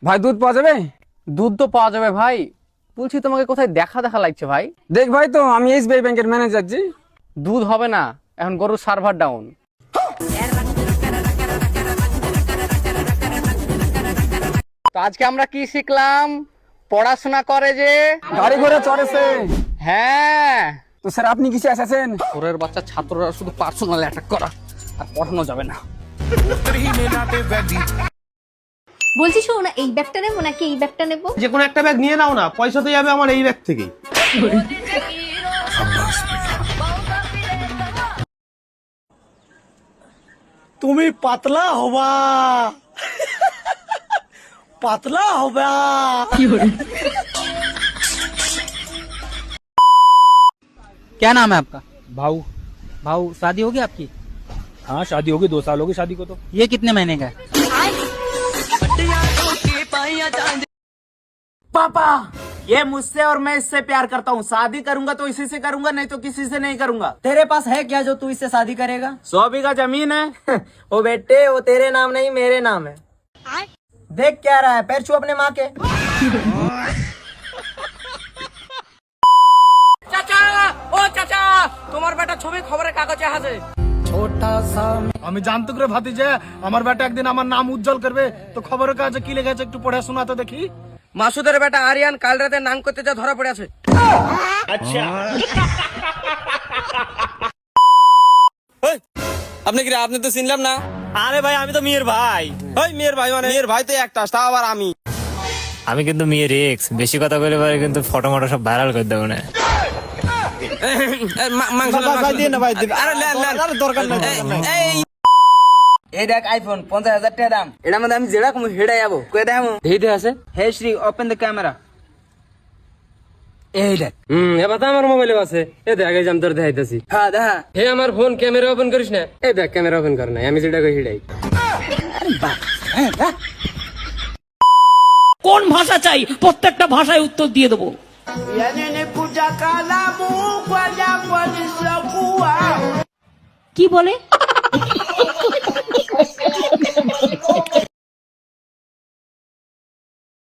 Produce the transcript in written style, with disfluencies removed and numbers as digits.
ভাই দুধ পাওয়া যাবে? দুধ তো পাওয়া যাবে ভাই, বলছি তোমাকে কোথায় দেখা দেখা লাগছে ভাই। দেখ ভাই, তো আমি এসবিআই ব্যাংকের ম্যানেজার জি। দুধ হবে না, এখন গরুর সার্ভার ডাউন। তো আজকে আমরা কি শিখলাম? পড়াশোনা করে যে গাড়ি ঘোড়া চড়েছে। হ্যাঁ, তো স্যার আপনি কিসে এসেছেন? ওরের বাচ্চা ছাত্ররা শুধু পার্সোনাল অ্যাটাক করা আর পড়ানো যাবে না। বলছি শোনো না, এই ব্যাগটা নেবো নাকি এই ব্যাগটা নেবো? যে কোনো একটা ব্যাগ নিয়ে নাও না, পয়সা তো যাবে আমার এই ব্যাগ থেকেই। তুমি পাতলা হবা পাতলা হবা। क्या नाम है आपका? भाऊ। भाऊ, शादी होगी आपकी? हाँ शादी होगी, 2 साल हो गए शादी को। तो ये कितने महीने का है? पापा, ये मुझसे और मैं इससे प्यार करता हूँ। शादी करूंगा तो इसी से करूंगा, नहीं तो किसी से नहीं करूंगा। तेरे पास है क्या जो तू इससे शादी करेगा? 100 बीघा जमीन है। वो बेटे, वो तेरे नाम नहीं मेरे नाम है। देख क्या रहा है, पैर छू अपने माँ के। চাচা, ও চাচা, তোমার বেটা ছবি খবরের কাগজে আছে। আমি জানতুক রে ভাতিজা, আমার বেটা একদিন আমার নাম উজ্জ্বল করবে, তো খবরের কাগজে কি লেখা আছে একটু পড়ে শোনা তো দেখি। মাসুদের বেটা আরিয়ান কাল রাতে নাম করতে যা ধরা পড়ে আছে। আপনি কি? আপনি তো চিনলাম না। আরে ভাই, আমি তো মেয়ের ভাই। ওই মেয়ের ভাই মানে? মেয়ের ভাই তো একটা, তা আবার আমি কিন্তু মেয়ের এক্স। বেশি কথা বলে পারে কিন্তু ফটো মটো সব ভাইরাল করে দেবো না। এই দেখ আইফোন 50,000 টাকা দাম। এটার মধ্যে আমি যেটা কম হেডে যাবো কয়ে দেখাবো। ধীরে আছে। হে শ্রী, ওপেন দ্য ক্যামেরা। এই দেখ। এবার তো আমার মোবাইলে আছে। এ দেখ, এই যে আমি তোর দেখাইতেছি। হ্যাঁ দেখা। হে আমার ফোন ক্যামেরা ওপেন করিস না। এই দেখ ক্যামেরা ওপেন কর নাই, আমি যেটা কই হিডাই। কোন ভাষা চাই? প্রত্যেকটা ভাষায় উত্তর দিয়ে দেবো। কি বলে?